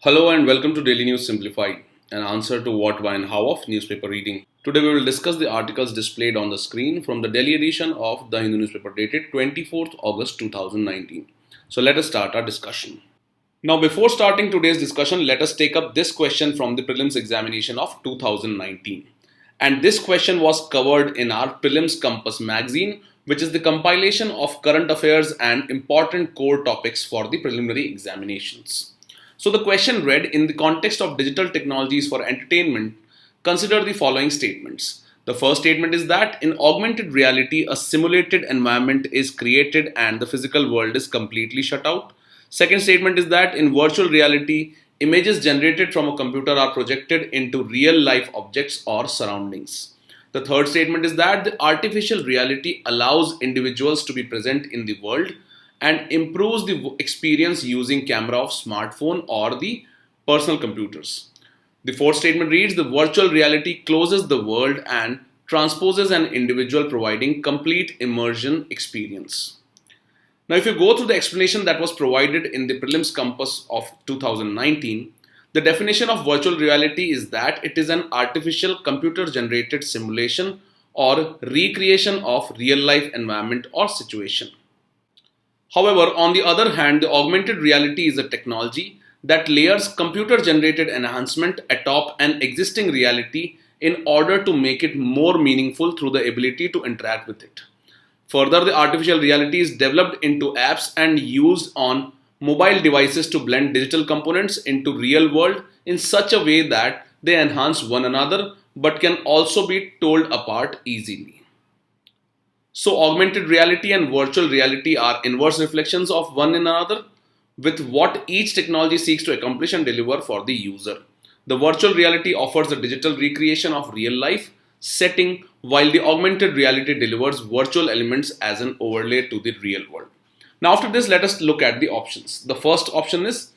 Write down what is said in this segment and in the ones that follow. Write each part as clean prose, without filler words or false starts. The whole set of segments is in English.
Hello and welcome to Daily News Simplified, an answer to what, why and how of newspaper reading. Today we will discuss the articles displayed on the screen from the Delhi edition of the Hindu newspaper dated 24th August 2019. So let us start our discussion. Now before starting today's discussion, let us take up this question from the prelims examination of 2019. And this question was covered in our Prelims Compass magazine, which is the compilation of current affairs and important core topics for the preliminary examinations. So the question read, in the context of digital technologies for entertainment, consider the following statements. The first statement is that in augmented reality, a simulated environment is created and the physical world is completely shut out. Second statement is that in virtual reality, images generated from a computer are projected into real life objects or surroundings. The third statement is that the artificial reality allows individuals to be present in the world and improves the experience using camera of smartphone or the personal computers. The fourth statement reads, the virtual reality closes the world and transposes an individual, providing complete immersion experience. Now, if you go through the explanation that was provided in the Prelims Compass of 2019, the definition of virtual reality is that it is an artificial computer generated simulation or recreation of real life environment or situation. However, on the other hand, the augmented reality is a technology that layers computer-generated enhancement atop an existing reality in order to make it more meaningful through the ability to interact with it. Further, the artificial reality is developed into apps and used on mobile devices to blend digital components into real world in such a way that they enhance one another but can also be told apart easily. So augmented reality and virtual reality are inverse reflections of one another with what each technology seeks to accomplish and deliver for the user. The virtual reality offers a digital recreation of real life setting, while the augmented reality delivers virtual elements as an overlay to the real world. Now after this, let us look at the options. The first option is,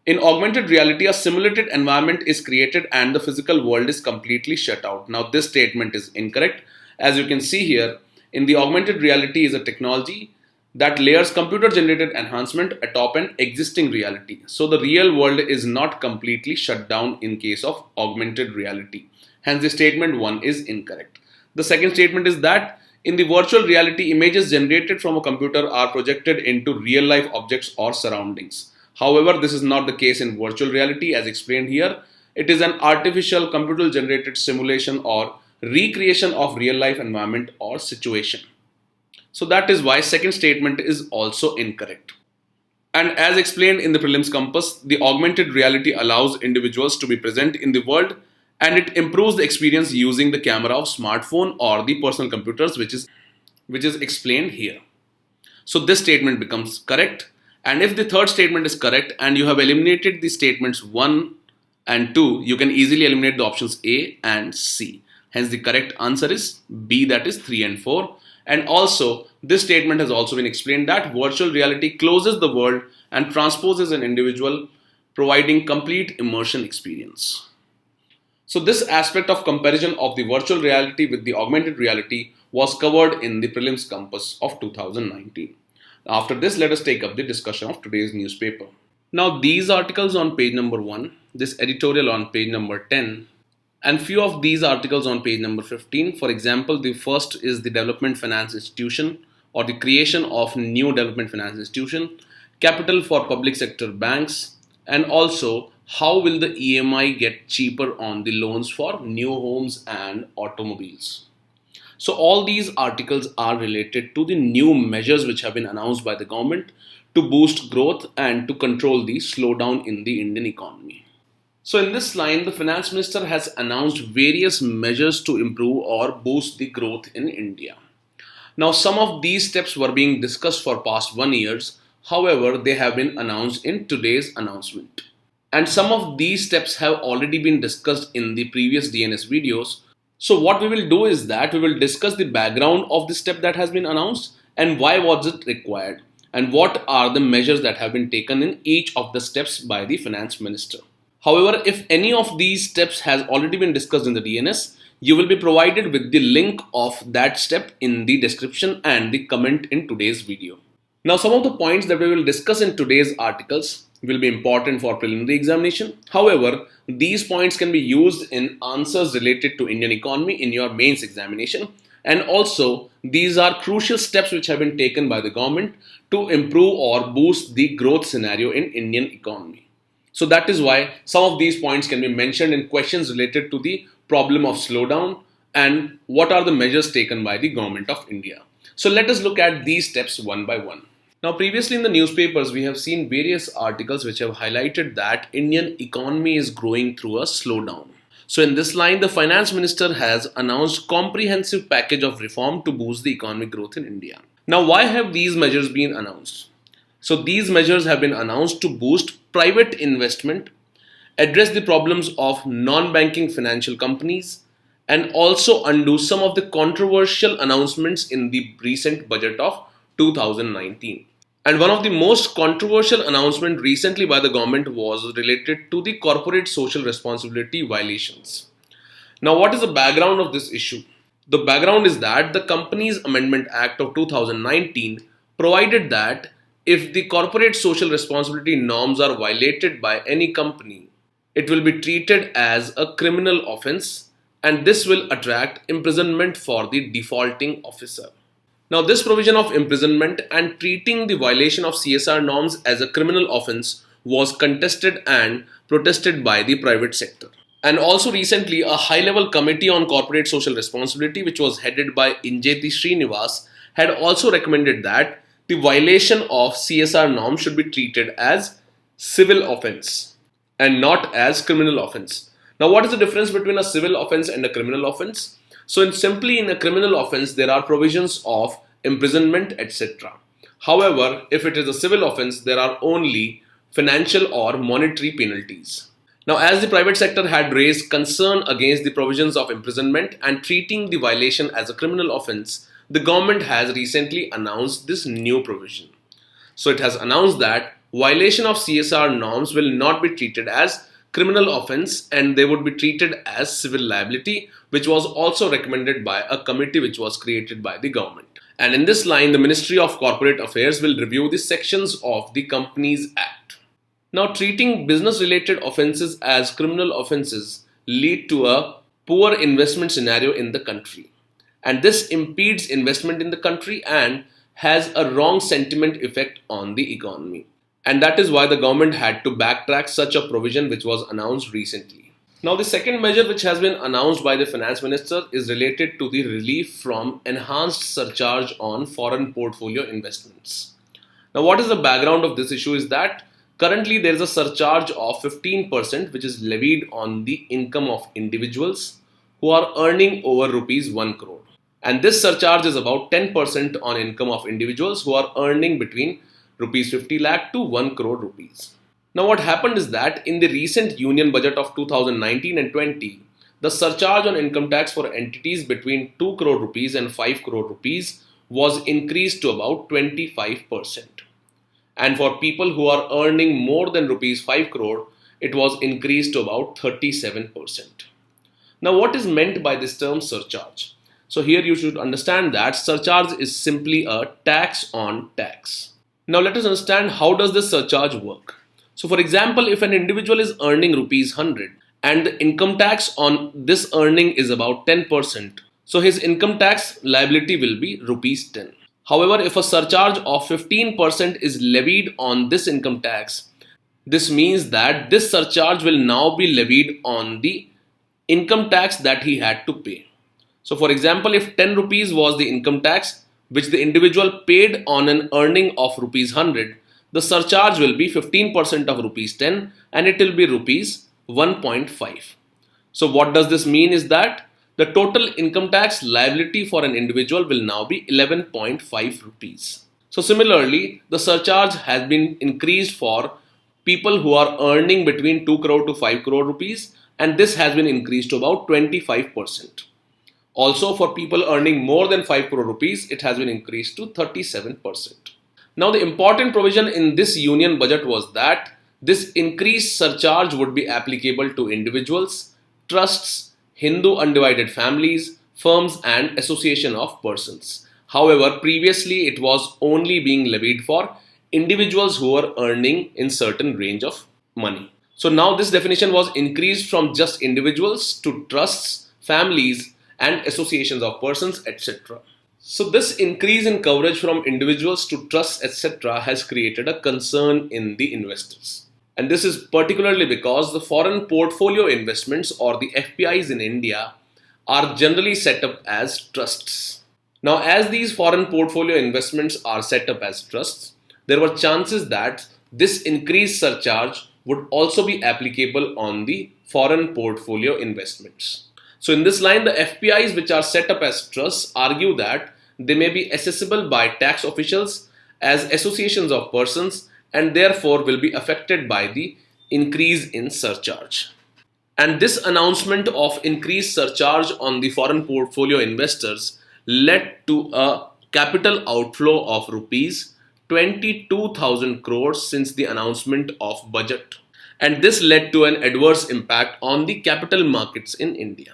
in augmented reality, a simulated environment is created and the physical world is completely shut out. Now this statement is incorrect. As you can see here, in the augmented reality is a technology that layers computer generated enhancement atop an existing reality. So the real world is not completely shut down in case of augmented reality. Hence the statement 1 is incorrect. The second statement is that in the virtual reality, images generated from a computer are projected into real life objects or surroundings. However, this is not the case in virtual reality as explained here. It is an artificial computer generated simulation or recreation of real life environment or situation. So that is why second statement is also incorrect. And as explained in the Prelims Compass, the augmented reality allows individuals to be present in the world and it improves the experience using the camera of smartphone or the personal computers, which is explained here. So this statement becomes correct. And if the third statement is correct and you have eliminated the statements 1 and 2, you can easily eliminate the options A and C. Hence the correct answer is B, that is 3 and 4. And also this statement has also been explained that virtual reality closes the world and transposes an individual, providing complete immersion experience. So this aspect of comparison of the virtual reality with the augmented reality was covered in the Prelims Compass of 2019. After this, let us take up the discussion of today's newspaper. Now these articles on page number 1, this editorial on page number 10, and few of these articles on page number 15. For example, the first is the Development Finance Institution or the creation of new Development Finance Institution, capital for public sector banks, and also how will the EMI get cheaper on the loans for new homes and automobiles. So all these articles are related to the new measures which have been announced by the government to boost growth and to control the slowdown in the Indian economy. So in this line, the finance minister has announced various measures to improve or boost the growth in India. Now some of these steps were being discussed for past 1 year. However, they have been announced in today's announcement. And some of these steps have already been discussed in the previous DNS videos. So what we will do is that we will discuss the background of the step that has been announced and why was it required and what are the measures that have been taken in each of the steps by the finance minister. However, if any of these steps has already been discussed in the DNS, you will be provided with the link of that step in the description and the comment in today's video. Now, some of the points that we will discuss in today's articles will be important for preliminary examination. However, these points can be used in answers related to Indian economy in your mains examination. And also, these are crucial steps which have been taken by the government to improve or boost the growth scenario in Indian economy. So that is why some of these points can be mentioned in questions related to the problem of slowdown and what are the measures taken by the government of India. So let us look at these steps one by one. Now, previously in the newspapers, we have seen various articles which have highlighted that Indian economy is growing through a slowdown. So in this line, the finance minister has announced comprehensive package of reform to boost the economic growth in India. Now, why have these measures been announced? So these measures have been announced to boost private investment, address the problems of non-banking financial companies, and also undo some of the controversial announcements in the recent budget of 2019. And one of the most controversial announcements recently by the government was related to the corporate social responsibility violations. Now, what is the background of this issue? The background is that the Companies Amendment Act of 2019 provided that if the corporate social responsibility norms are violated by any company, it will be treated as a criminal offense, and this will attract imprisonment for the defaulting officer. Now, this provision of imprisonment and treating the violation of CSR norms as a criminal offense was contested and protested by the private sector. And also recently, a high-level committee on corporate social responsibility, which was headed by Injeti Srinivas, had also recommended that the violation of CSR norms should be treated as civil offense and not as criminal offense. Now, what is the difference between a civil offense and a criminal offense? So in a criminal offense, there are provisions of imprisonment, etc. However, if it is a civil offense, there are only financial or monetary penalties. Now, as the private sector had raised concern against the provisions of imprisonment and treating the violation as a criminal offense, the government has recently announced this new provision. So it has announced that violation of CSR norms will not be treated as criminal offense and they would be treated as civil liability, which was also recommended by a committee which was created by the government. And in this line, the Ministry of Corporate Affairs will review the sections of the Companies Act. Now, treating business-related offences as criminal offences lead to a poor investment scenario in the country. And this impedes investment in the country and has a wrong sentiment effect on the economy. And that is why the government had to backtrack such a provision which was announced recently. Now, the second measure which has been announced by the finance minister is related to the relief from enhanced surcharge on foreign portfolio investments. Now, what is the background of this issue is that currently there is a surcharge of 15% which is levied on the income of individuals who are earning over rupees 1 crore. And this surcharge is about 10% on income of individuals who are earning between rupees 50 lakh to 1 crore rupees. Now, what happened is that in the recent union budget of 2019 and 20, the surcharge on income tax for entities between 2 crore rupees and 5 crore rupees was increased to about 25%. And for people who are earning more than rupees 5 crore, it was increased to about 37%. Now, what is meant by this term surcharge? So here you should understand that surcharge is simply a tax on tax. Now let us understand how does this surcharge work. So for example, if an individual is earning rupees 100 and the income tax on this earning is about 10%, so his income tax liability will be rupees 10. However, if a surcharge of 15% is levied on this income tax, this means that this surcharge will now be levied on the income tax that he had to pay. So for example, if 10 rupees was the income tax which the individual paid on an earning of rupees 100, the surcharge will be 15% of rupees 10 and it will be rupees 1.5. So what does this mean is that the total income tax liability for an individual will now be 11.5 rupees. So similarly, the surcharge has been increased for people who are earning between 2 crore to 5 crore rupees, and this has been increased to about 25%. Also, for people earning more than 5 crore rupees, it has been increased to 37%. Now, the important provision in this union budget was that this increased surcharge would be applicable to individuals, trusts, Hindu undivided families, firms and association of persons. However, previously it was only being levied for individuals who are earning in certain range of money. So now this definition was increased from just individuals to trusts, families, and associations of persons, etc. So this increase in coverage from individuals to trusts, etc. has created a concern in the investors. And this is particularly because the foreign portfolio investments, or the FPIs in India, are generally set up as trusts. Now, as these foreign portfolio investments are set up as trusts, there were chances that this increased surcharge would also be applicable on the foreign portfolio investments. So in this line, the FPIs which are set up as trusts argue that they may be assessable by tax officials as associations of persons and therefore will be affected by the increase in surcharge. And this announcement of increased surcharge on the foreign portfolio investors led to a capital outflow of rupees 22,000 crores since the announcement of budget. And this led to an adverse impact on the capital markets in India.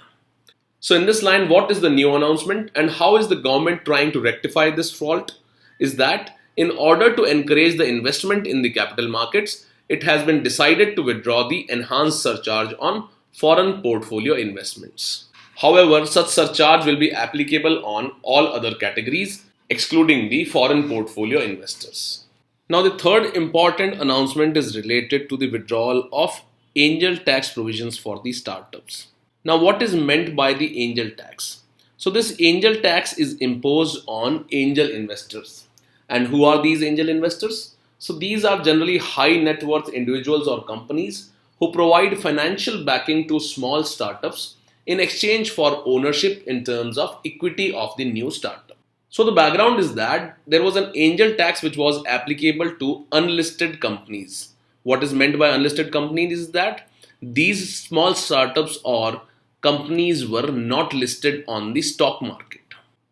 So in this line, what is the new announcement and how is the government trying to rectify this fault? Is that in order to encourage the investment in the capital markets, it has been decided to withdraw the enhanced surcharge on foreign portfolio investments. However, such surcharge will be applicable on all other categories, excluding the foreign portfolio investors. Now, the third important announcement is related to the withdrawal of angel tax provisions for the startups. Now, what is meant by the angel tax? So, this angel tax is imposed on angel investors. And who are these angel investors? So, these are generally high net worth individuals or companies who provide financial backing to small startups in exchange for ownership in terms of equity of the new startup. So, the background is that there was an angel tax which was applicable to unlisted companies. What is meant by unlisted companies is that these small startups or companies were not listed on the stock market.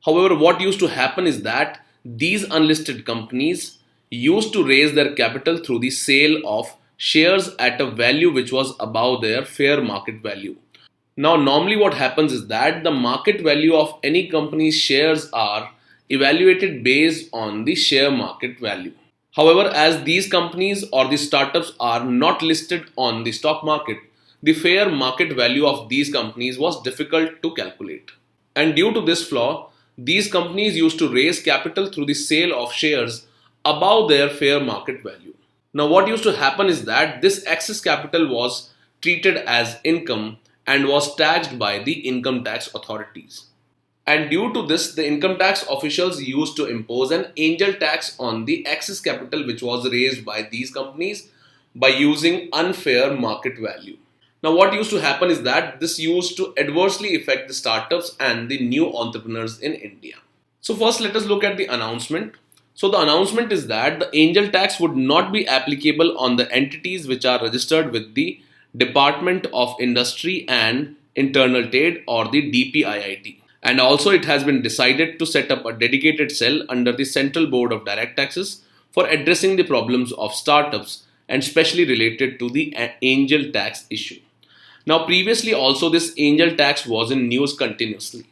However, what used to happen is that these unlisted companies used to raise their capital through the sale of shares at a value which was above their fair market value. Now, normally what happens is that the market value of any company's shares are evaluated based on the share market value. However, as these companies or the startups are not listed on the stock market, the fair market value of these companies was difficult to calculate. And due to this flaw, these companies used to raise capital through the sale of shares above their fair market value. Now, what used to happen is that this excess capital was treated as income and was taxed by the income tax authorities. And due to this, the income tax officials used to impose an angel tax on the excess capital which was raised by these companies by using unfair market value. Now, what used to happen is that this used to adversely affect the startups and the new entrepreneurs in India. So first, let us look at the announcement. So the announcement is that the angel tax would not be applicable on the entities which are registered with the Department of Industry and Internal Trade, or the DPIIT. And also it has been decided to set up a dedicated cell under the Central Board of Direct Taxes for addressing the problems of startups and specially related to the angel tax issue. Now, previously also this angel tax was in news continuously,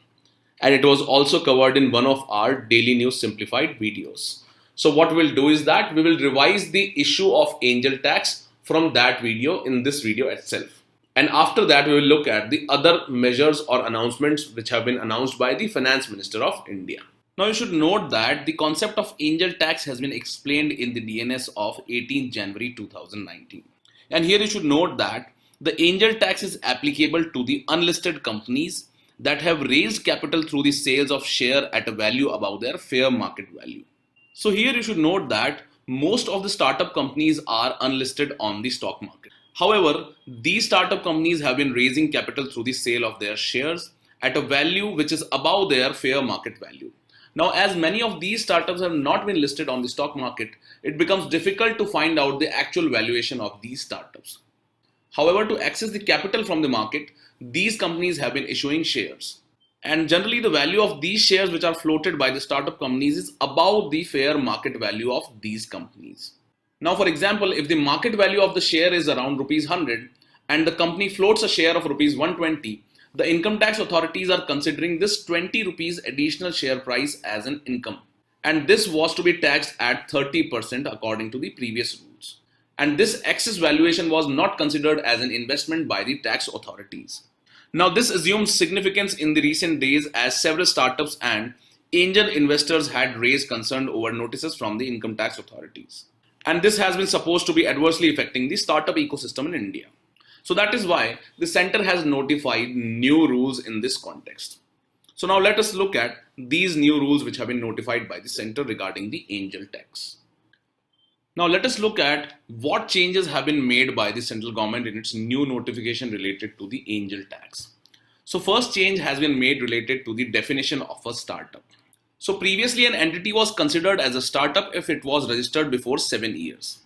and it was also covered in one of our daily news simplified videos. So what we'll do is that we will revise the issue of angel tax from that video in this video itself. And after that, we will look at the other measures or announcements which have been announced by the Finance Minister of India. Now, you should note that the concept of angel tax has been explained in the DNS of 18 January 2019. And here you should note that the angel tax is applicable to the unlisted companies that have raised capital through the sales of share at a value above their fair market value. So here you should note that most of the startup companies are unlisted on the stock market. However, these startup companies have been raising capital through the sale of their shares at a value which is above their fair market value. Now, as many of these startups have not been listed on the stock market, it becomes difficult to find out the actual valuation of these startups. However, to access the capital from the market, these companies have been issuing shares. And generally, the value of these shares which are floated by the startup companies is above the fair market value of these companies. Now, for example, if the market value of the share is around rupees 100 and the company floats a share of rupees 120, the income tax authorities are considering this 20 rupees additional share price as an income. and this was to be taxed at 30% according to the previous rules. And this excess valuation was not considered as an investment by the tax authorities. Now, this assumes significance in the recent days as several startups and angel investors had raised concern over notices from the income tax authorities. And this has been supposed to be adversely affecting the startup ecosystem in India. So that is why the center has notified new rules in this context. So now let us look at these new rules which have been notified by the center regarding the angel tax. Now let us look at what changes have been made by the central government in its new notification related to the angel tax. So first change has been made related to the definition of a startup. So previously an entity was considered as a startup if it was registered before 7 years.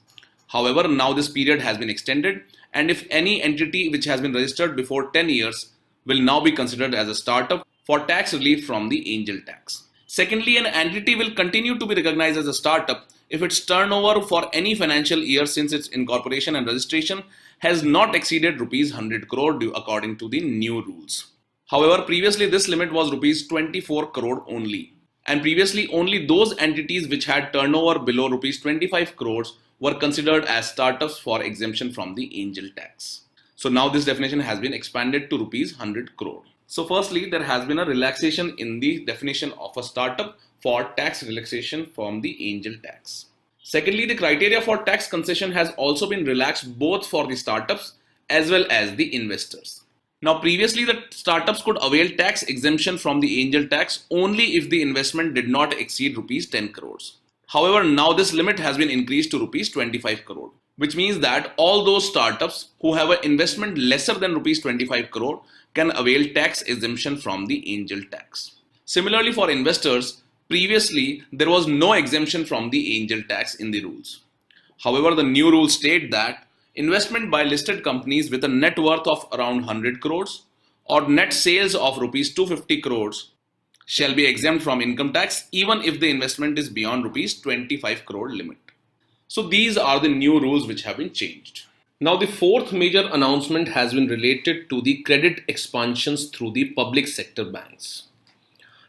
However, now this period has been extended, and if any entity which has been registered before 10 years will now be considered as a startup for tax relief from the angel tax. Secondly, an entity will continue to be recognized as a startup if its turnover for any financial year since its incorporation and registration has not exceeded rupees 100 crore according to the new rules. However, previously this limit was rupees 24 crore only, and previously only those entities which had turnover below rupees 25 crores were considered as startups for exemption from the angel tax. So now this definition has been expanded to rupees 100 crore. So firstly, there has been a relaxation in the definition of a startup for tax relaxation from the angel tax. Secondly, the criteria for tax concession has also been relaxed both for the startups as well as the investors. Now previously the startups could avail tax exemption from the angel tax only if the investment did not exceed rupees 10 crores. However, now this limit has been increased to rupees 25 crore, which means that all those startups who have an investment lesser than rupees 25 crore can avail tax exemption from the angel tax. Similarly, for investors, previously there was no exemption from the angel tax in the rules. However, the new rules state that investment by listed companies with a net worth of around 100 crores or net sales of rupees 250 crores shall be exempt from income tax even if the investment is beyond rupees 25 crore limit. So these are the new rules which have been changed. Now the fourth major announcement has been related to the credit expansions through the public sector banks.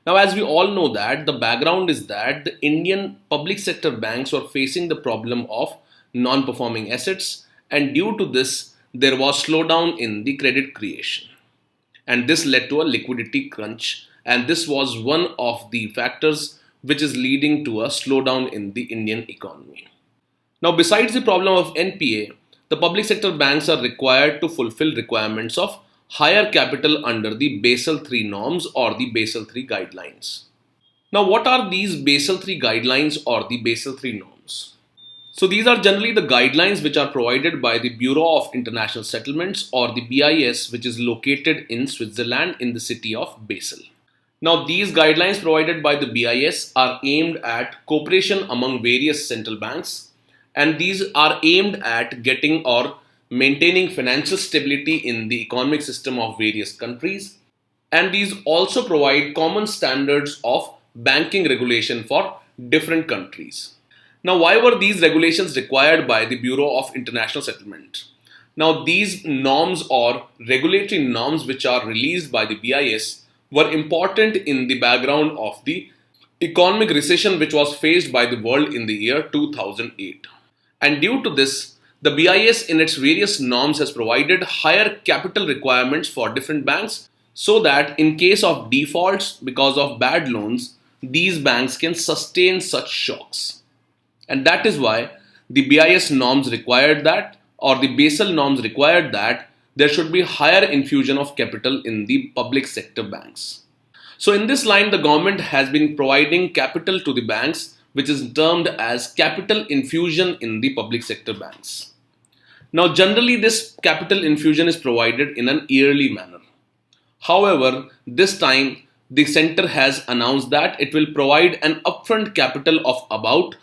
Now, as we all know that the background is that the Indian public sector banks were facing the problem of non-performing assets, and due to this there was slowdown in the credit creation, and this led to a liquidity crunch, and this was one of the factors which is leading to a slowdown in the Indian economy. Now, besides the problem of NPA, the public sector banks are required to fulfill requirements of higher capital under the Basel III norms or the Basel III guidelines. Now, what are these Basel III guidelines or the Basel III norms? So these are generally the guidelines which are provided by the Bureau of International Settlements or the BIS, which is located in Switzerland in the city of Basel. Now, these guidelines provided by the BIS are aimed at cooperation among various central banks, and these are aimed at getting or maintaining financial stability in the economic system of various countries, and these also provide common standards of banking regulation for different countries. Now, why were these regulations required by the Bureau of International Settlement? Now, these norms or regulatory norms which are released by the BIS were important in the background of the economic recession which was faced by the world in the year 2008. And due to this, the BIS in its various norms has provided higher capital requirements for different banks so that in case of defaults because of bad loans, these banks can sustain such shocks. And that is why the BIS norms required that, or the Basel norms required that there should be higher infusion of capital in the public sector banks. So in this line, the government has been providing capital to the banks, which is termed as capital infusion in the public sector banks. Now, generally this capital infusion is provided in an yearly manner. However, this time the center has announced that it will provide an upfront capital of about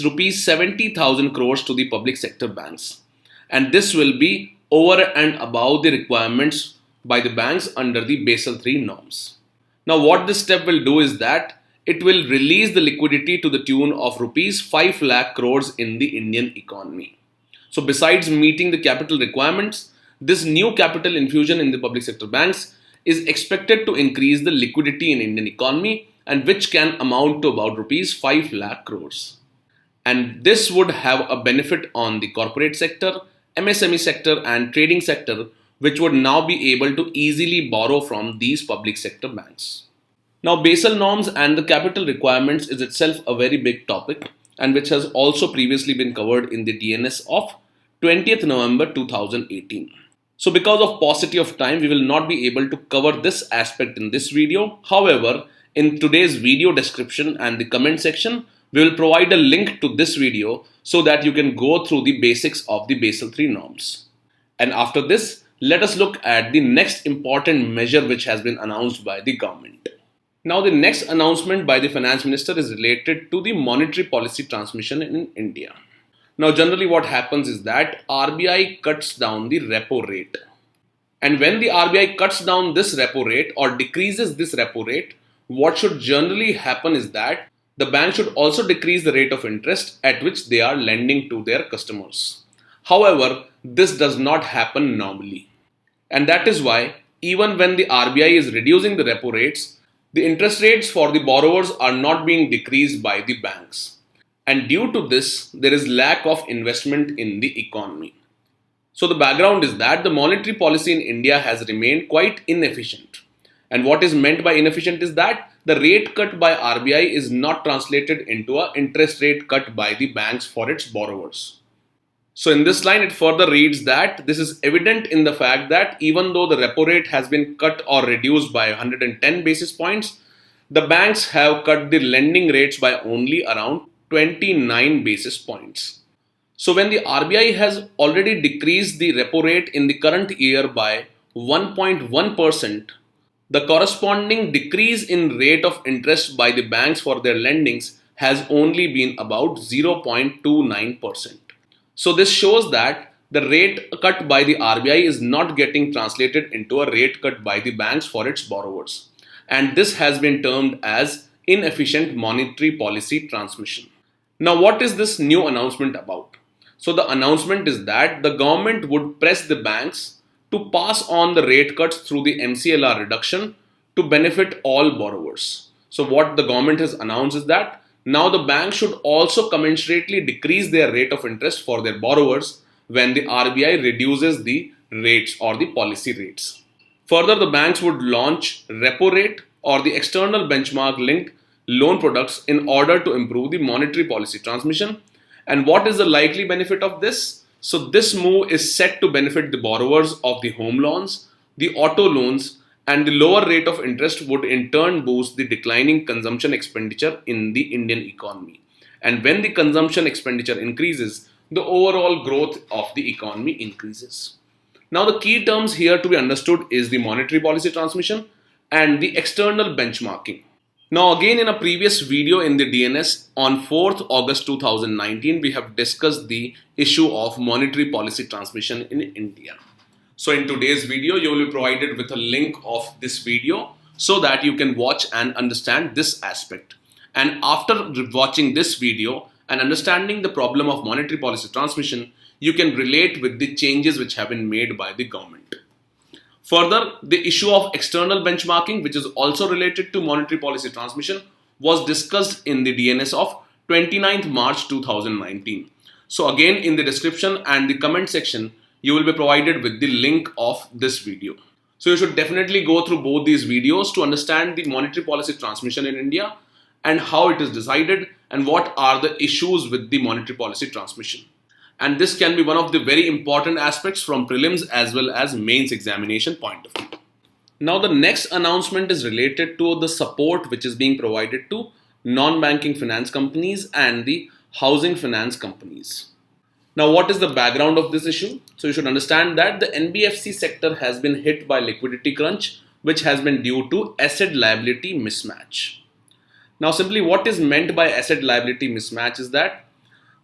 rupees 70,000 crores to the public sector banks, and this will be over and above the requirements by the banks under the Basel III norms. Now, what this step will do is that it will release the liquidity to the tune of rupees 5 lakh crores in the Indian economy. So besides meeting the capital requirements, this new capital infusion in the public sector banks is expected to increase the liquidity in Indian economy and which can amount to about rupees 5 lakh crores. And this would have a benefit on the corporate sector, MSME sector and trading sector, which would now be able to easily borrow from these public sector banks. Now, Basel norms and the capital requirements is itself a very big topic and which has also previously been covered in the DNS of 20th November 2018. So because of paucity of time, we will not be able to cover this aspect in this video. However, in today's video description and the comment section, we will provide a link to this video so that you can go through the basics of the Basel III norms. And after this, let us look at the next important measure which has been announced by the government. Now, the next announcement by the Finance Minister is related to the monetary policy transmission in India. Now, generally what happens is that RBI cuts down the repo rate. And when the RBI cuts down this repo rate or decreases this repo rate, what should generally happen is that the bank should also decrease the rate of interest at which they are lending to their customers. However, this does not happen normally. And that is why even when the RBI is reducing the repo rates, the interest rates for the borrowers are not being decreased by the banks. And due to this, there is lack of investment in the economy. So the background is that the monetary policy in India has remained quite inefficient. And what is meant by inefficient is that the rate cut by RBI is not translated into an interest rate cut by the banks for its borrowers. So in this line, it further reads that this is evident in the fact that even though the repo rate has been cut or reduced by 110 basis points, the banks have cut the lending rates by only around 29 basis points. So when the RBI has already decreased the repo rate in the current year by 1.1%, the corresponding decrease in rate of interest by the banks for their lendings has only been about 0.29%. So this shows that the rate cut by the RBI is not getting translated into a rate cut by the banks for its borrowers. And this has been termed as inefficient monetary policy transmission. Now, what is this new announcement about? So the announcement is that the government would press the banks to pass on the rate cuts through the MCLR reduction to benefit all borrowers. So what the government has announced is that now the banks should also commensurately decrease their rate of interest for their borrowers when the RBI reduces the rates or the policy rates. Further, the banks would launch repo rate or the external benchmark linked loan products in order to improve the monetary policy transmission. And what is the likely benefit of this? So this move is set to benefit the borrowers of the home loans, the auto loans, and the lower rate of interest would in turn boost the declining consumption expenditure in the Indian economy. And when the consumption expenditure increases, the overall growth of the economy increases. Now the key terms here to be understood is the monetary policy transmission and the external benchmarking. Now again, in a previous video in the DNS on 4th August 2019, we have discussed the issue of monetary policy transmission in India. So in today's video, you will be provided with a link of this video so that you can watch and understand this aspect. And after watching this video and understanding the problem of monetary policy transmission, you can relate with the changes which have been made by the government. Further, the issue of external benchmarking, which is also related to monetary policy transmission, was discussed in the DNS of 29th March 2019. So again, in the description and the comment section, you will be provided with the link of this video. So you should definitely go through both these videos to understand the monetary policy transmission in India and how it is decided and what are the issues with the monetary policy transmission. And this can be one of the very important aspects from prelims as well as mains examination point of view. Now the next announcement is related to the support which is being provided to non-banking finance companies and the housing finance companies. Now, what is the background of this issue? So you should understand that the NBFC sector has been hit by liquidity crunch, which has been due to asset liability mismatch. Now, simply what is meant by asset liability mismatch is that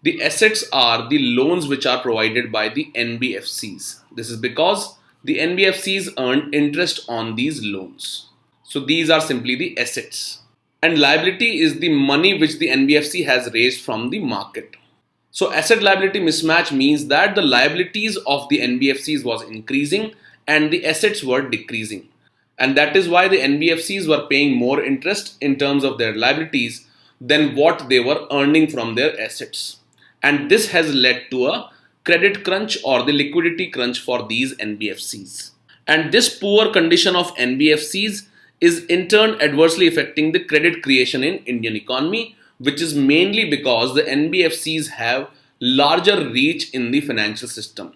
the assets are the loans which are provided by the NBFCs. This is because the NBFCs earn interest on these loans. So these are simply the assets. And liability is the money which the NBFC has raised from the market. So asset liability mismatch means that the liabilities of the NBFCs was increasing and the assets were decreasing. And that is why the NBFCs were paying more interest in terms of their liabilities than what they were earning from their assets. And this has led to a credit crunch or the liquidity crunch for these NBFCs. And this poor condition of NBFCs is in turn adversely affecting the credit creation in Indian economy, which is mainly because the NBFCs have larger reach in the financial system.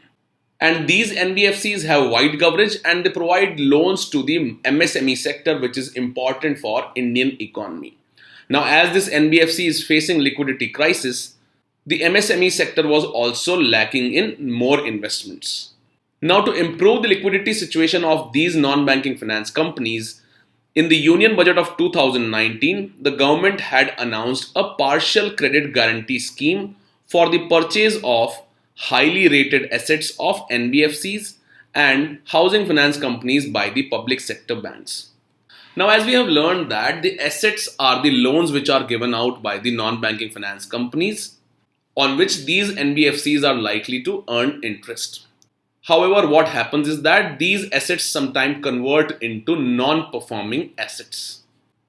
And these NBFCs have wide coverage and they provide loans to the MSME sector, which is important for Indian economy. Now, as this NBFC is facing liquidity crisis, the MSME sector was also lacking in more investments. Now, to improve the liquidity situation of these non-banking finance companies, in the Union Budget of 2019, the government had announced a partial credit guarantee scheme for the purchase of highly rated assets of NBFCs and housing finance companies by the public sector banks. Now, as we have learned that the assets are the loans which are given out by the non-banking finance companies on which these NBFCs are likely to earn interest. However, what happens is that these assets sometimes convert into non-performing assets.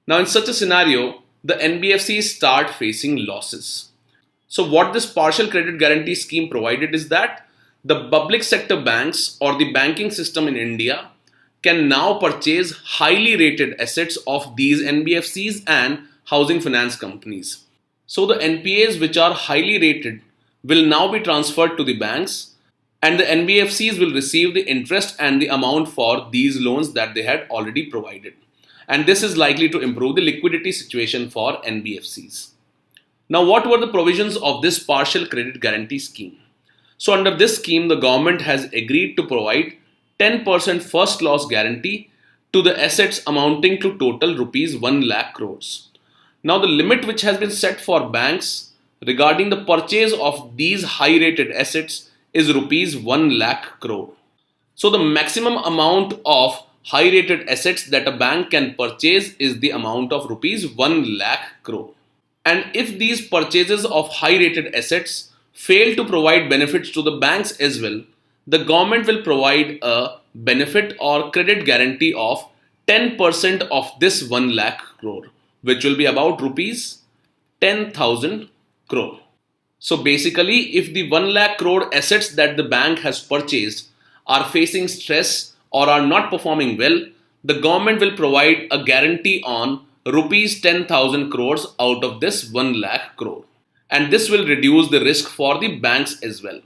Now, in such a scenario, the NBFCs start facing losses. So what this partial credit guarantee scheme provided is that the public sector banks or the banking system in India can now purchase highly rated assets of these NBFCs and housing finance companies. So the NPAs which are highly rated will now be transferred to the banks and the NBFCs will receive the interest and the amount for these loans that they had already provided. And this is likely to improve the liquidity situation for NBFCs. Now, what were the provisions of this partial credit guarantee scheme? So, under this scheme, the government has agreed to provide 10% first loss guarantee to the assets amounting to total rupees 1 lakh crores. Now, the limit which has been set for banks regarding the purchase of these high rated assets is rupees 1 lakh crore. So, the maximum amount of high rated assets that a bank can purchase is the amount of rupees 1 lakh crore. And if these purchases of high rated assets fail to provide benefits to the banks as well, the government will provide a benefit or credit guarantee of 10% of this 1 lakh crore, which will be about rupees 10,000 crore. So basically, if the 1 lakh crore assets that the bank has purchased are facing stress or are not performing well, the government will provide a guarantee on rupees 10,000 crores out of this 1 lakh crore. And this will reduce the risk for the banks as well.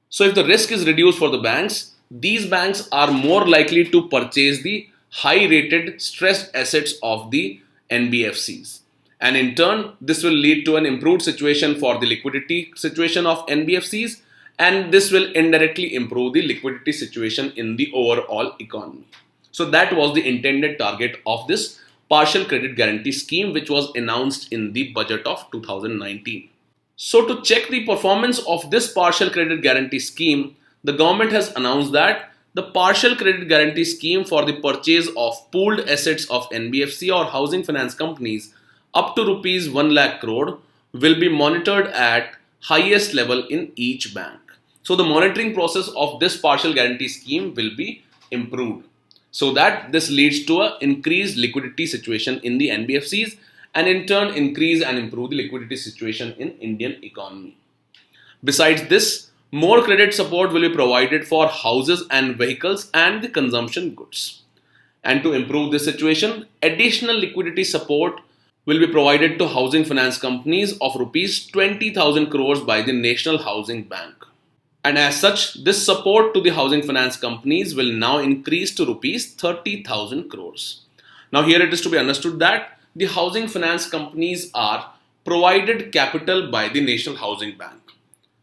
So if the risk is reduced for the banks, these banks are more likely to purchase the high rated stressed assets of the NBFCs. And in turn, this will lead to an improved situation for the liquidity situation of NBFCs, and this will indirectly improve the liquidity situation in the overall economy. So that was the intended target of this partial credit guarantee scheme, which was announced in the budget of 2019. So to check the performance of this partial credit guarantee scheme, the government has announced that the partial credit guarantee scheme for the purchase of pooled assets of NBFC or housing finance companies up to rupees 1 lakh crore will be monitored at highest level in each bank. So the monitoring process of this partial guarantee scheme will be improved, so that this leads to an increased liquidity situation in the NBFCs and in turn increase and improve the liquidity situation in Indian economy. Besides this, more credit support will be provided for houses and vehicles and the consumption goods. And to improve this situation, additional liquidity support will be provided to housing finance companies of rupees 20,000 crores by the National Housing Bank. And as such, this support to the housing finance companies will now increase to rupees 30,000 crores. Now here it is to be understood that the housing finance companies are provided capital by the National Housing Bank.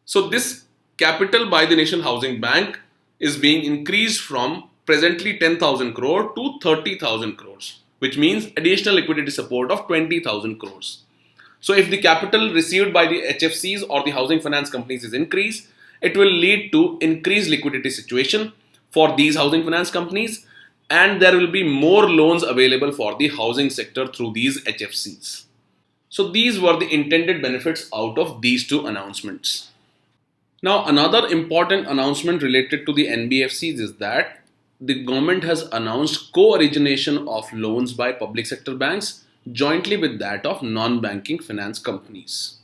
So this capital by the National Housing Bank is being increased from presently 10,000 crore to 30,000 crores, which means additional liquidity support of 20,000 crores. So if the capital received by the HFCs or the housing finance companies is increased, it will lead to increased liquidity situation for these housing finance companies, and there will be more loans available for the housing sector through these HFCs. So these were the intended benefits out of these two announcements. Now another important announcement related to the NBFCs is that the government has announced co-origination of loans by public sector banks jointly with that of non-banking finance companies.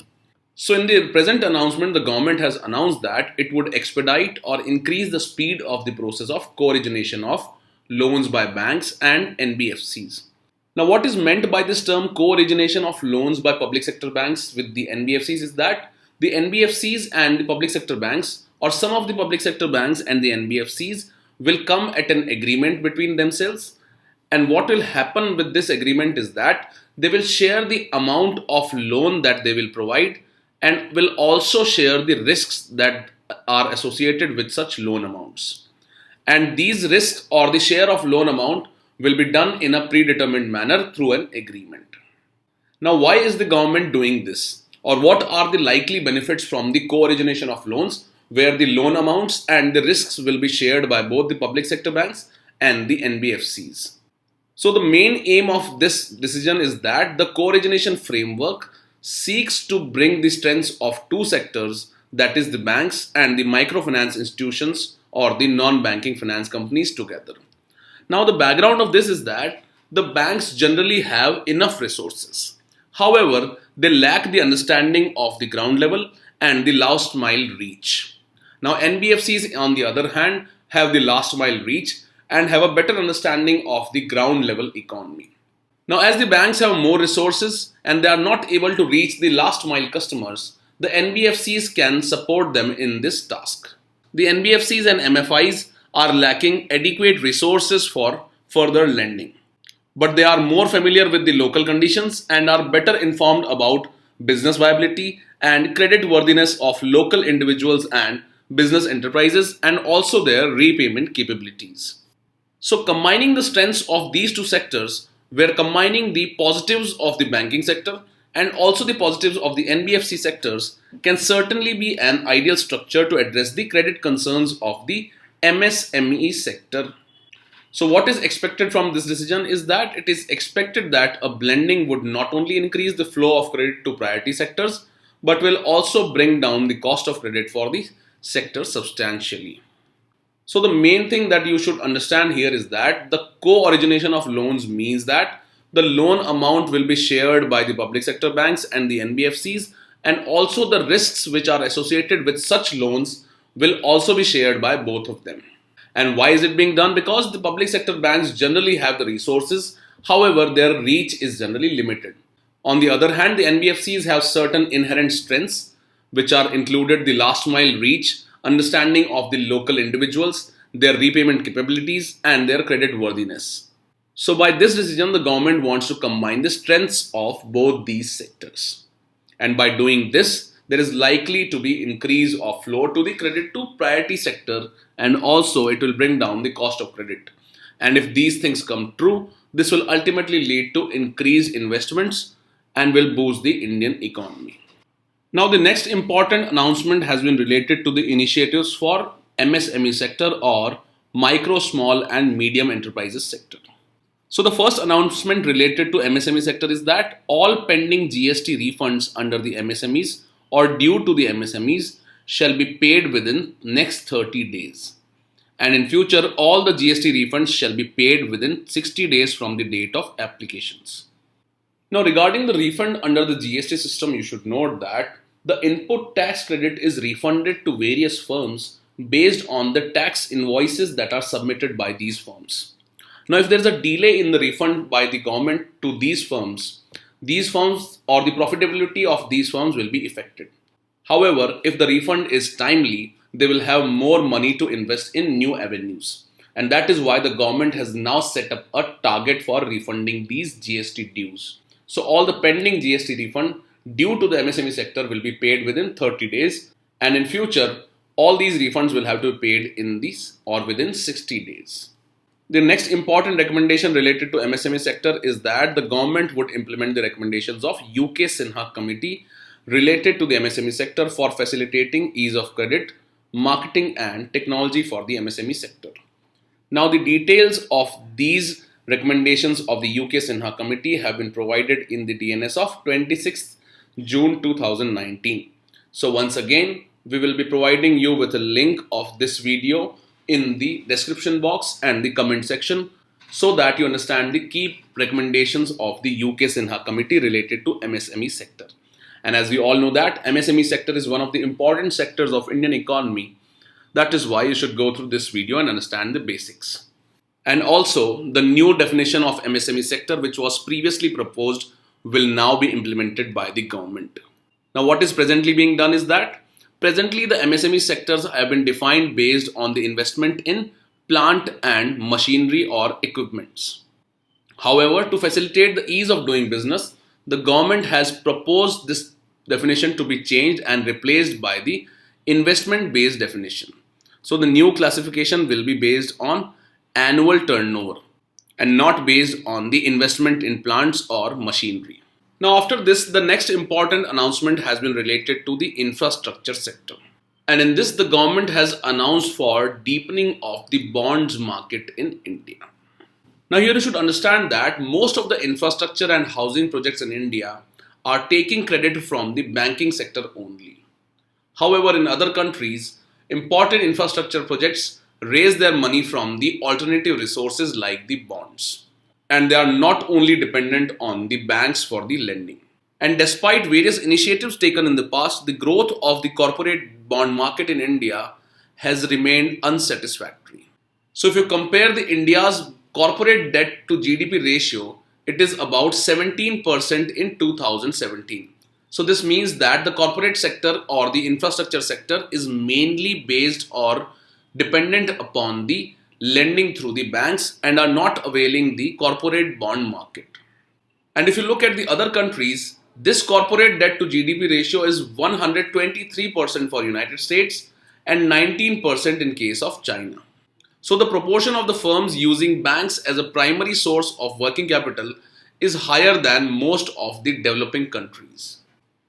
So in the present announcement, the government has announced that it would expedite or increase the speed of the process of co-origination of loans by banks and NBFCs. Now, what is meant by this term co-origination of loans by public sector banks with the NBFCs is that the NBFCs and the public sector banks, or some of the public sector banks and the NBFCs, will come at an agreement between themselves. And what will happen with this agreement is that they will share the amount of loan that they will provide and will also share the risks that are associated with such loan amounts. And these risks or the share of loan amount will be done in a predetermined manner through an agreement. Now, why is the government doing this? Or what are the likely benefits from the co-origination of loans where the loan amounts and the risks will be shared by both the public sector banks and the NBFCs? So the main aim of this decision is that the co-origination framework seeks to bring the strengths of two sectors, that is the banks and the microfinance institutions or the non-banking finance companies together. Now the background of this is that the banks generally have enough resources. However, they lack the understanding of the ground level and the last mile reach. Now NBFCs on the other hand have the last mile reach and have a better understanding of the ground level economy. Now, as the banks have more resources and they are not able to reach the last mile customers, the NBFCs can support them in this task. The NBFCs and MFIs are lacking adequate resources for further lending, but they are more familiar with the local conditions and are better informed about business viability and credit worthiness of local individuals and business enterprises and also their repayment capabilities. So combining the strengths of these two sectors, we're combining the positives of the banking sector and also the positives of the NBFC sectors, can certainly be an ideal structure to address the credit concerns of the MSME sector. So what is expected from this decision is that it is expected that a blending would not only increase the flow of credit to priority sectors, but will also bring down the cost of credit for the sector substantially. So the main thing that you should understand here is that the co-origination of loans means that the loan amount will be shared by the public sector banks and the NBFCs, and also the risks which are associated with such loans will also be shared by both of them. And why is it being done? Because the public sector banks generally have the resources, however their reach is generally limited. On the other hand, the NBFCs have certain inherent strengths which are included the last mile reach, understanding of the local individuals, their repayment capabilities and their credit worthiness. So by this decision, the government wants to combine the strengths of both these sectors. And by doing this, there is likely to be increase of flow to the credit to priority sector, and also it will bring down the cost of credit. And if these things come true, this will ultimately lead to increased investments and will boost the Indian economy. Now the next important announcement has been related to the initiatives for MSME sector or micro, small and medium enterprises sector. So the first announcement related to MSME sector is that all pending GST refunds under the MSMEs or due to the MSMEs shall be paid within next 30 days. And in future, all the GST refunds shall be paid within 60 days from the date of applications. Now regarding the refund under the GST system, you should note that the input tax credit is refunded to various firms based on the tax invoices that are submitted by these firms. Now, if there is a delay in the refund by the government to these firms or the profitability of these firms will be affected. However, if the refund is timely, they will have more money to invest in new avenues. And that is why the government has now set up a target for refunding these GST dues. So all the pending GST refund due to the MSME sector will be paid within 30 days, and in future all these refunds will have to be paid in these or within 60 days. The next important recommendation related to MSME sector is that the government would implement the recommendations of UK Sinha committee related to the MSME sector for facilitating ease of credit, marketing and technology for the MSME sector. Now the details of these recommendations of the UK Sinha committee have been provided in the DNS of 26th June 2019. So once again, we will be providing you with a link of this video in the description box and the comment section so that you understand the key recommendations of the UK Sinha committee related to MSME sector. And as we all know that MSME sector is one of the important sectors of Indian economy. That is why you should go through this video and understand the basics. And also, the new definition of MSME sector which was previously proposed will now be implemented by the government. Now, what is presently being done is that presently the MSME sectors have been defined based on the investment in plant and machinery or equipments. However, to facilitate the ease of doing business, the government has proposed this definition to be changed and replaced by the investment-based definition. So the new classification will be based on annual turnover and not based on the investment in plants or machinery. Now after this, the next important announcement has been related to the infrastructure sector. And in this, the government has announced for deepening of the bonds market in India. Now here you should understand that most of the infrastructure and housing projects in India are taking credit from the banking sector only. However, in other countries, important infrastructure projects raise their money from the alternative resources like the bonds. And they are not only dependent on the banks for the lending. And despite various initiatives taken in the past, the growth of the corporate bond market in India has remained unsatisfactory. So if you compare the India's corporate debt to GDP ratio, it is about 17% in 2017. So this means that the corporate sector or the infrastructure sector is mainly based or dependent upon the lending through the banks and are not availing the corporate bond market. And if you look at the other countries, this corporate debt to GDP ratio is 123% for United States and 19% in case of China. So the proportion of the firms using banks as a primary source of working capital is higher than most of the developing countries.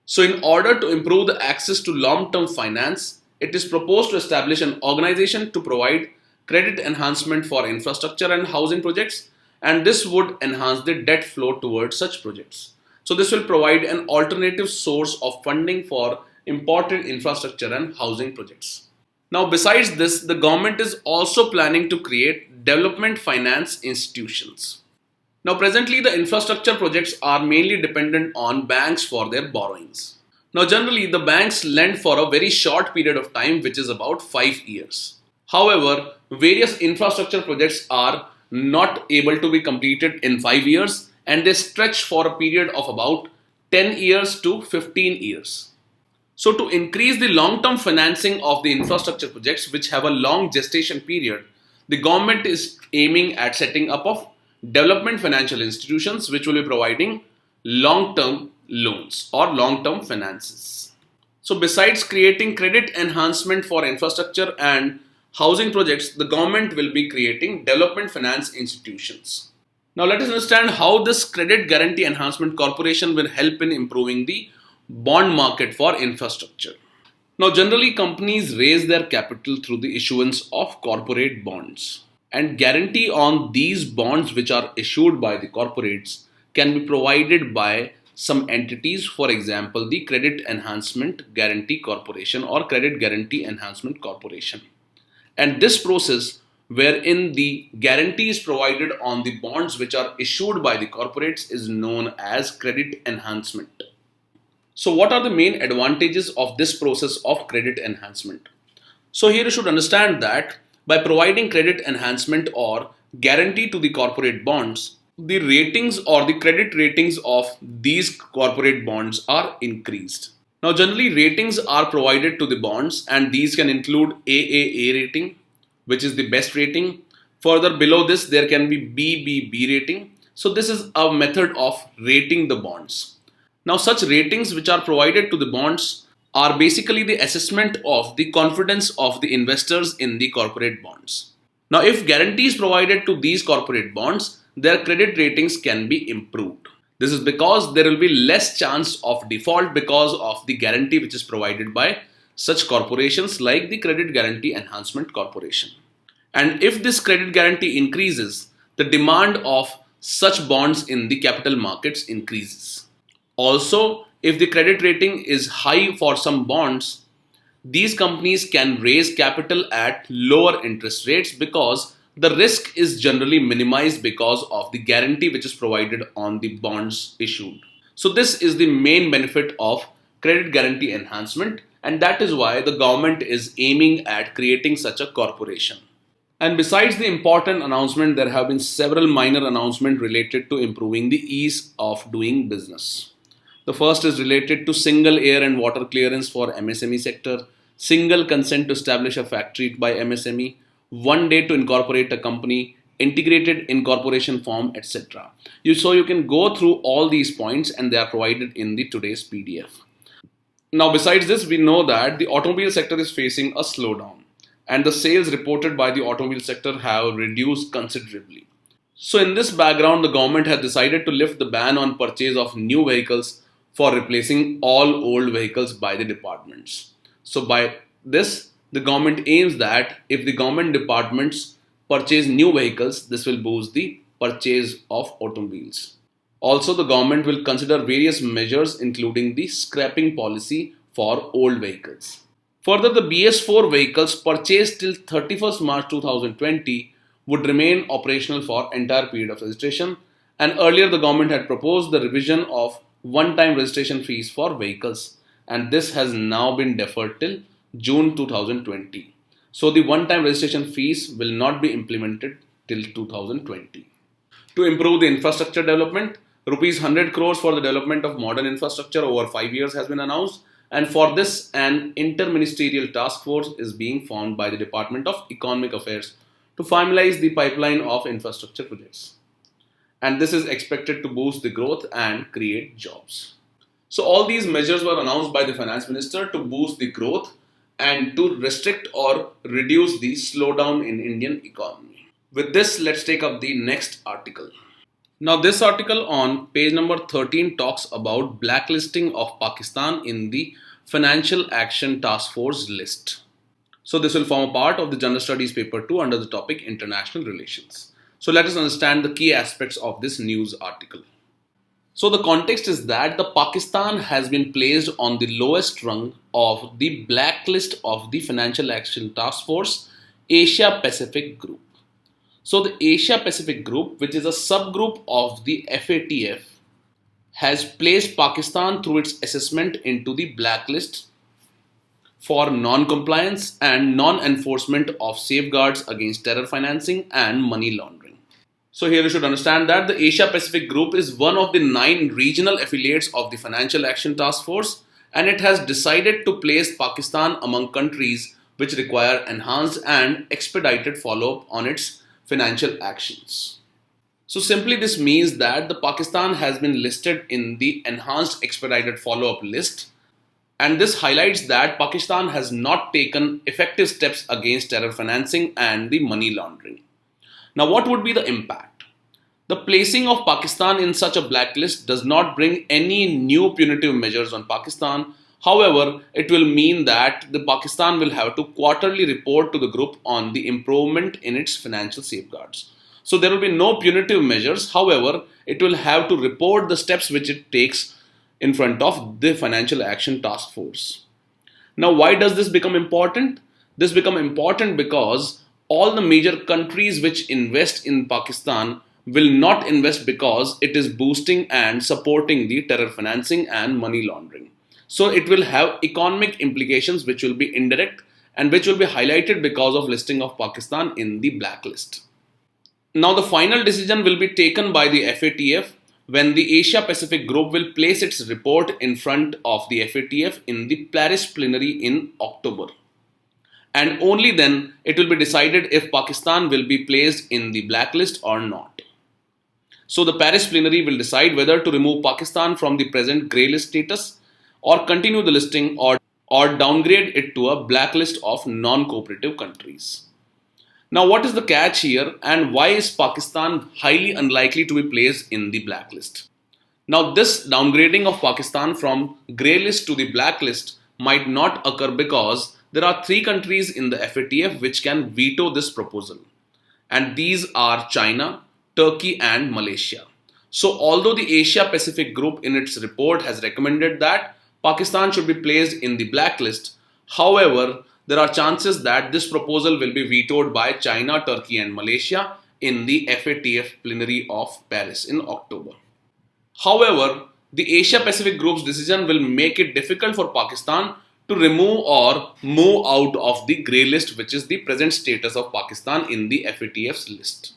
So in order to improve the access to long-term finance, it is proposed to establish an organization to provide credit enhancement for infrastructure and housing projects, and this would enhance the debt flow towards such projects. So this will provide an alternative source of funding for important infrastructure and housing projects. Now besides this, the government is also planning to create development finance institutions. Now presently the infrastructure projects are mainly dependent on banks for their borrowings. Now generally the banks lend for a very short period of time, which is about 5 years. However, various infrastructure projects are not able to be completed in 5 years and they stretch for a period of about 10 years to 15 years. So to increase the long-term financing of the infrastructure projects which have a long gestation period, the government is aiming at setting up of development financial institutions which will be providing long-term loans or long-term finances. So besides creating credit enhancement for infrastructure and housing projects, the government will be creating development finance institutions. Now let us understand how this Credit Guarantee Enhancement Corporation will help in improving the bond market for infrastructure. Now generally companies raise their capital through the issuance of corporate bonds, and guarantee on these bonds which are issued by the corporates can be provided by some entities, for example the Credit Enhancement Guarantee Corporation or Credit Guarantee Enhancement Corporation. And this process wherein the guarantee is provided on the bonds which are issued by the corporates is known as credit enhancement. So what are the main advantages of this process of credit enhancement? So here you should understand that by providing credit enhancement or guarantee to the corporate bonds, the ratings or the credit ratings of these corporate bonds are increased. Now generally ratings are provided to the bonds and these can include AAA rating, which is the best rating. Further below this there can be BBB rating. So this is a method of rating the bonds. Now such ratings which are provided to the bonds are basically the assessment of the confidence of the investors in the corporate bonds. Now if guarantees provided to these corporate bonds, their credit ratings can be improved. This is because there will be less chance of default because of the guarantee which is provided by such corporations like the Credit Guarantee Enhancement Corporation. And if this credit guarantee increases, the demand of such bonds in the capital markets increases. Also, if the credit rating is high for some bonds, These companies can raise capital at lower interest rates because the risk is generally minimized because of the guarantee which is provided on the bonds issued. So this is the main benefit of credit guarantee enhancement, and that is why the government is aiming at creating such a corporation. And besides the important announcement, there have been several minor announcements related to improving the ease of doing business. The first is related to single air and water clearance for MSME sector, single consent to establish a factory by MSME, 1 day to incorporate a company, integrated incorporation form, etc. So you can go through all these points and they are provided in the today's PDF. Now, besides this, we know that the automobile sector is facing a slowdown and the sales reported by the automobile sector have reduced considerably. So in this background, the government has decided to lift the ban on purchase of new vehicles for replacing all old vehicles by the departments. So by this, the government aims that if the government departments purchase new vehicles, this will boost the purchase of automobiles. Also, the government will consider various measures including the scrapping policy for old vehicles. Further, the BS4 vehicles purchased till 31st March 2020 would remain operational for entire period of registration, and earlier the government had proposed the revision of one-time registration fees for vehicles, and this has now been deferred till June 2020. So the one-time registration fees will not be implemented till 2020. To improve the infrastructure development, rupees 100 crores for the development of modern infrastructure over 5 years has been announced, and for this an interministerial task force is being formed by the Department of Economic Affairs to finalize the pipeline of infrastructure projects. And this is expected to boost the growth and create jobs. So all these measures were announced by the finance minister to boost the growth and to restrict or reduce the slowdown in Indian economy. With this, let's take up the next article. Now this article on page number 13 talks about blacklisting of Pakistan in the Financial Action Task Force list. So this will form a part of the General Studies paper 2 under the topic International Relations. So let us understand the key aspects of this news article. So the context is that the Pakistan has been placed on the lowest rung of the blacklist of the Financial Action Task Force Asia Pacific Group. So the Asia Pacific Group, which is a subgroup of the FATF, has placed Pakistan through its assessment into the blacklist for non-compliance and non-enforcement of safeguards against terror financing and money laundering. So here you should understand that the Asia Pacific Group is one of the 9 regional affiliates of the Financial Action Task Force, and it has decided to place Pakistan among countries which require enhanced and expedited follow-up on its financial actions. So simply this means that the Pakistan has been listed in the enhanced expedited follow-up list, and this highlights that Pakistan has not taken effective steps against terror financing and the money laundering. Now what would be the impact? The placing of Pakistan in such a blacklist does not bring any new punitive measures on Pakistan. However, it will mean that the Pakistan will have to quarterly report to the group on the improvement in its financial safeguards. So there will be no punitive measures. However, it will have to report the steps which it takes in front of the Financial Action Task Force. Now, why does this become important? This become important because all the major countries which invest in Pakistan will not invest because it is boosting and supporting the terror financing and money laundering. So it will have economic implications which will be indirect and which will be highlighted because of listing of Pakistan in the blacklist. Now the final decision will be taken by the FATF when the Asia Pacific Group will place its report in front of the FATF in the Paris plenary in October. And only then it will be decided if Pakistan will be placed in the blacklist or not. So the Paris plenary will decide whether to remove Pakistan from the present grey list status or continue the listing or downgrade it to a blacklist of non-cooperative countries. Now what is the catch here and why is Pakistan highly unlikely to be placed in the blacklist? Now this downgrading of Pakistan from grey list to the blacklist might not occur because there are 3 countries in the FATF which can veto this proposal, and these are China, Turkey and Malaysia. So although the Asia Pacific Group in its report has recommended that Pakistan should be placed in the blacklist, However, there are chances that this proposal will be vetoed by China, Turkey, and Malaysia in the FATF plenary of Paris in October. However, the Asia Pacific Group's decision will make it difficult for Pakistan to remove or move out of the grey list, which is the present status of Pakistan in the FATF's list.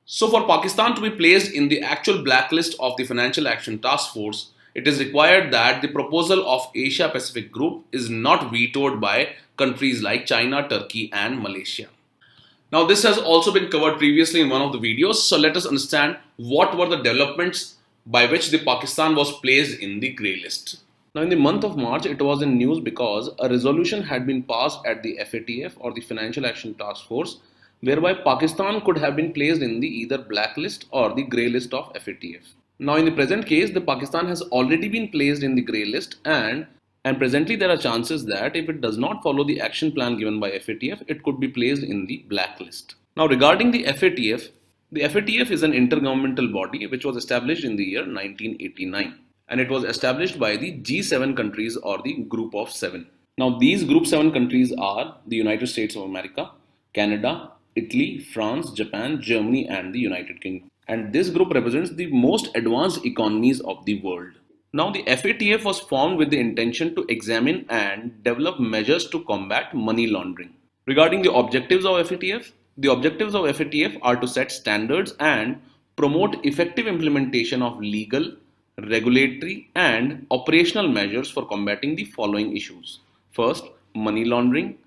So, for Pakistan to be placed in the actual blacklist of the Financial Action Task Force, it is required that the proposal of Asia Pacific Group is not vetoed by countries like China, Turkey, and Malaysia. Now, this has also been covered previously in one of the videos, so let us understand what were the developments by which the Pakistan was placed in the grey list. Now, in the month of March, it was in news because a resolution had been passed at the FATF or the Financial Action Task Force, whereby Pakistan could have been placed in the either blacklist or the grey list of FATF. Now, in the present case, the Pakistan has already been placed in the grey list, and presently there are chances that if it does not follow the action plan given by FATF, it could be placed in the blacklist. Now, regarding the FATF is an intergovernmental body which was established in the year 1989, and it was established by the G7 countries or the Group of 7. Now, these Group 7 countries are the United States of America, Canada, Italy, France, Japan, Germany, and the United Kingdom. And this group represents the most advanced economies of the world. Now, the FATF was formed with the intention to examine and develop measures to combat money laundering. Regarding the objectives of FATF, the objectives of FATF are to set standards and promote effective implementation of legal, regulatory, and operational measures for combating the following issues. First, money laundering,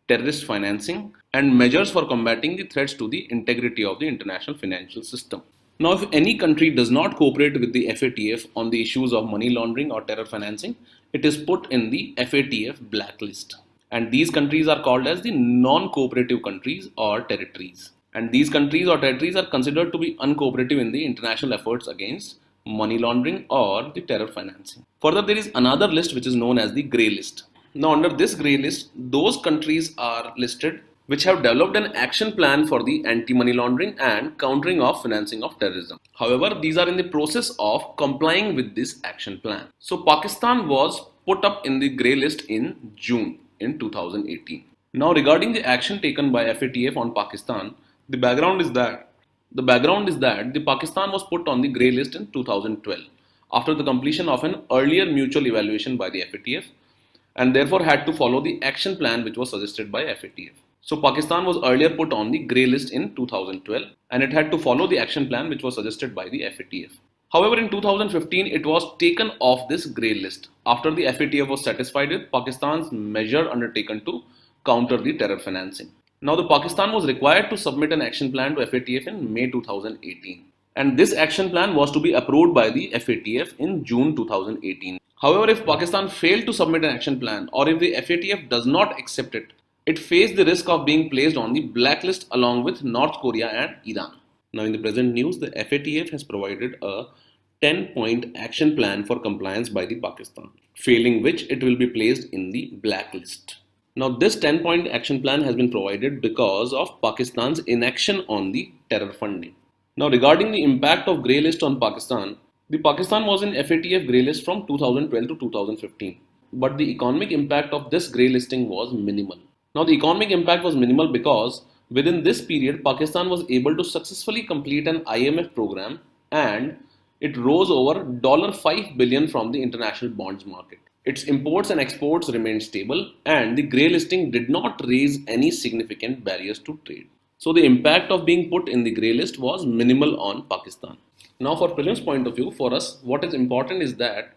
terrorist financing, and measures for combating the threats to the integrity of the international financial system. Now, if any country does not cooperate with the FATF on the issues of money laundering or terror financing, it is put in the FATF blacklist. And these countries are called as the non-cooperative countries or territories. And these countries or territories are considered to be uncooperative in the international efforts against money laundering or the terror financing. Further, there is another list which is known as the grey list. Now, under this grey list, those countries are listed which have developed an action plan for the anti-money laundering and countering of financing of terrorism. However, these are in the process of complying with this action plan. So, Pakistan was put up in the grey list in June in 2018. Now, regarding the action taken by FATF on Pakistan, the background is that the Pakistan was put on the grey list in 2012 after the completion of an earlier mutual evaluation by the FATF, and therefore had to follow the action plan which was suggested by FATF. So, Pakistan was earlier put on the grey list in 2012, and it had to follow the action plan which was suggested by the FATF. However, in 2015, it was taken off this grey list after the FATF was satisfied with Pakistan's measure undertaken to counter the terror financing. Now, the Pakistan was required to submit an action plan to FATF in May 2018, and this action plan was to be approved by the FATF in June 2018. However, if Pakistan failed to submit an action plan, or if the FATF does not accept it, it faced the risk of being placed on the blacklist along with North Korea and Iran. Now, in the present news, the FATF has provided a 10-point action plan for compliance by the Pakistan, failing which it will be placed in the blacklist. Now, this 10-point action plan has been provided because of Pakistan's inaction on the terror funding. Now, regarding the impact of grey list on Pakistan, the Pakistan was in FATF grey list from 2012 to 2015, but the economic impact of this grey listing was minimal. Now, the economic impact was minimal because within this period, Pakistan was able to successfully complete an IMF program, and it rose over $5 billion from the international bonds market. Its imports and exports remained stable, and the grey listing did not raise any significant barriers to trade. So, the impact of being put in the grey list was minimal on Pakistan. Now, for prelims point of view, for us, what is important is that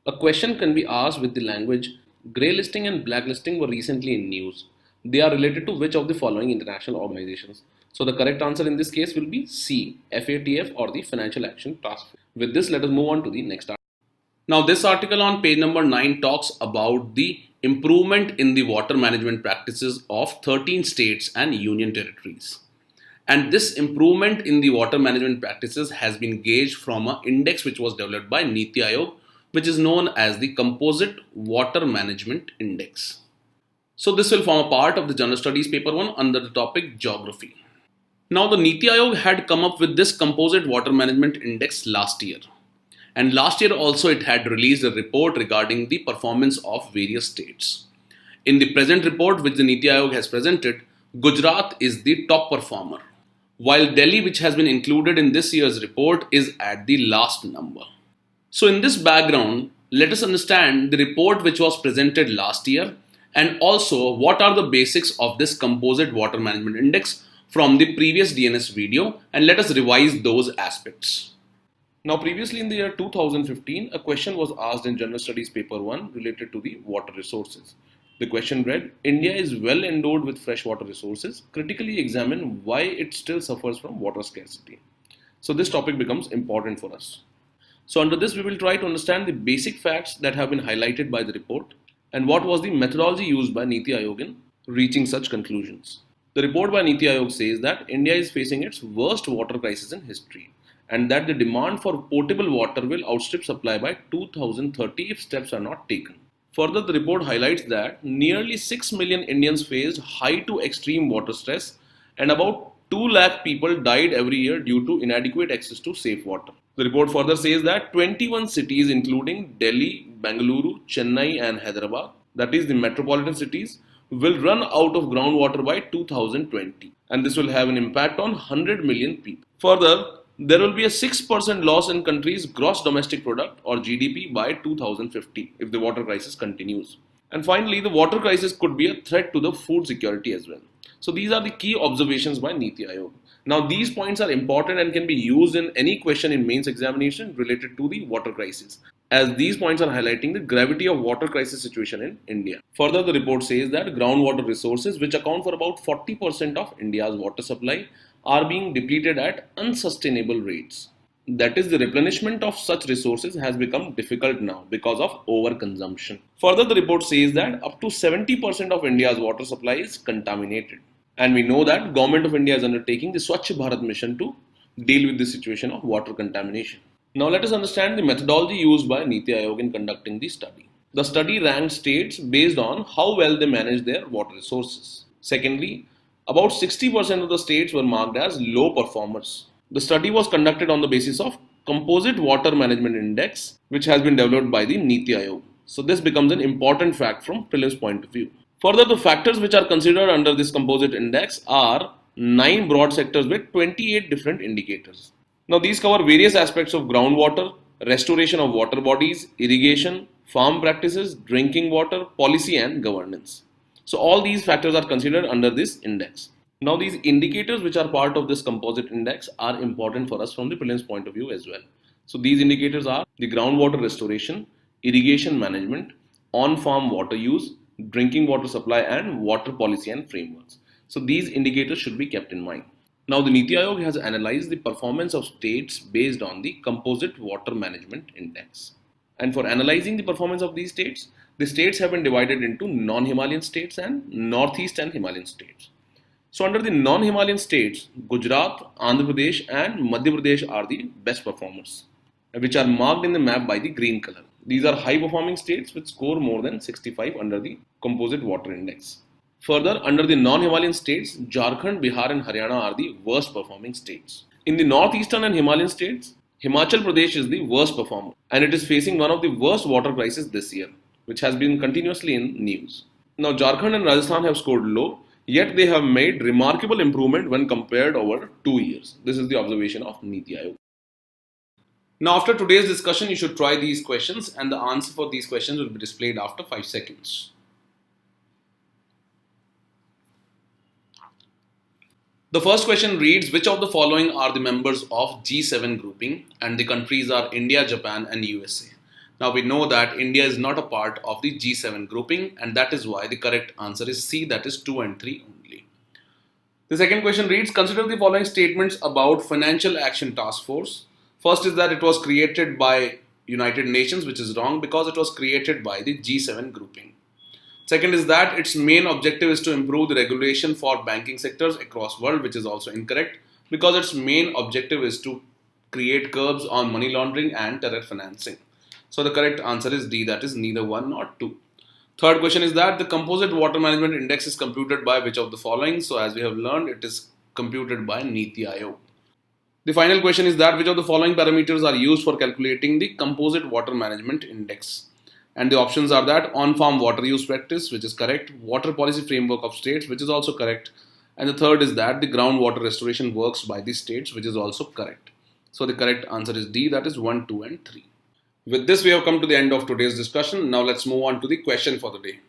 a question can be asked with the language, grey listing and blacklisting were recently in news. They are related to which of the following international organizations? So the correct answer in this case will be C, FATF or the Financial Action Task Force. With this, let us move on to the next article. Now, this article on page number 9 talks about the improvement in the water management practices of 13 states and union territories. And this improvement in the water management practices has been gauged from an index which was developed by NITI Ayog, which is known as the Composite Water Management Index. So this will form a part of the General Studies paper 1 under the topic Geography. Now, the NITI Ayog had come up with this Composite Water Management Index last year. And last year also it had released a report regarding the performance of various states. In the present report which the NITI Ayog has presented, Gujarat is the top performer, while Delhi, which has been included in this year's report, is at the last number. So in this background, let us understand the report which was presented last year and also what are the basics of this Composite Water Management Index from the previous DNS video, and let us revise those aspects. Now previously in the year 2015, a question was asked in General Studies paper 1 related to the water resources. The question read, India is well endowed with freshwater resources. Critically examine why it still suffers from water scarcity. So this topic becomes important for us. So under this, we will try to understand the basic facts that have been highlighted by the report and what was the methodology used by NITI Ayog in reaching such conclusions. The report by NITI Ayog says that India is facing its worst water crisis in history and that the demand for potable water will outstrip supply by 2030 if steps are not taken. Further, the report highlights that nearly 6 million Indians faced high to extreme water stress and about 2 lakh people died every year due to inadequate access to safe water. The report further says that 21 cities including Delhi, Bengaluru, Chennai and Hyderabad, that is the metropolitan cities, will run out of groundwater by 2020 and this will have an impact on 100 million people. Further, there will be a 6% loss in country's gross domestic product or GDP by 2050 if the water crisis continues. And finally, the water crisis could be a threat to the food security as well. So these are the key observations by NITI Ayog. Now these points are important and can be used in any question in mains examination related to the water crisis, as these points are highlighting the gravity of water crisis situation in India. Further, the report says that groundwater resources, which account for about 40% of India's water supply, are being depleted at unsustainable rates. That is, the replenishment of such resources has become difficult now because of overconsumption. Further, the report says that up to 70% of India's water supply is contaminated. And we know that Government of India is undertaking the Swachh Bharat mission to deal with the situation of water contamination. Now let us understand the methodology used by NITI Ayog in conducting the study. The study ranked states based on how well they manage their water resources. Secondly, about 60% of the states were marked as low performers. The study was conducted on the basis of Composite Water Management Index, which has been developed by the NITI Ayog. So this becomes an important fact from Prelims point of view. Further, the factors which are considered under this composite index are 9 broad sectors with 28 different indicators. Now these cover various aspects of groundwater, restoration of water bodies, irrigation, farm practices, drinking water, policy and governance. So all these factors are considered under this index. Now these indicators which are part of this composite index are important for us from the prelims point of view as well. So these indicators are the groundwater restoration, irrigation management, on-farm water use, drinking water supply and water policy and frameworks. So these indicators should be kept in mind. Now the NITI Ayog has analyzed the performance of states based on the Composite Water Management Index. And for analyzing the performance of these states, the states have been divided into non-Himalayan states and Northeast and Himalayan states. So under the non-Himalayan states, Gujarat, Andhra Pradesh and Madhya Pradesh are the best performers, which are marked in the map by the green color. These are high performing states which score more than 65 under the Composite Water Index. Further, under the non-Himalayan states, Jharkhand, Bihar and Haryana are the worst performing states. In the northeastern and Himalayan states, Himachal Pradesh is the worst performer and it is facing one of the worst water crises this year, which has been continuously in news. Now Jharkhand and Rajasthan have scored low, yet they have made remarkable improvement when compared over 2 years. This is the observation of NITI Ayog. Now after today's discussion, you should try these questions and the answer for these questions will be displayed after 5 seconds. The first question reads, which of the following are the members of G7 grouping, and the countries are India, Japan and USA. Now we know that India is not a part of the G7 grouping and that is why the correct answer is C, that is 2 and 3 only. The second question reads, consider the following statements about Financial Action Task Force. First is that it was created by United Nations, which is wrong because it was created by the G7 grouping. Second is that its main objective is to improve the regulation for banking sectors across world, which is also incorrect because its main objective is to create curbs on money laundering and terror financing. So the correct answer is D, that is neither 1 nor 2. Third question is that the Composite Water Management Index is computed by which of the following? So as we have learned, it is computed by NITI Ayog. The final question is that which of the following parameters are used for calculating the Composite Water Management Index? And the options are that on-farm water use practice, which is correct, water policy framework of states, which is also correct, and the third is that the groundwater restoration works by the states, which is also correct. So the correct answer is D, that is 1, 2 and 3. With this, we have come to the end of today's discussion. Now let's move on to the question for the day.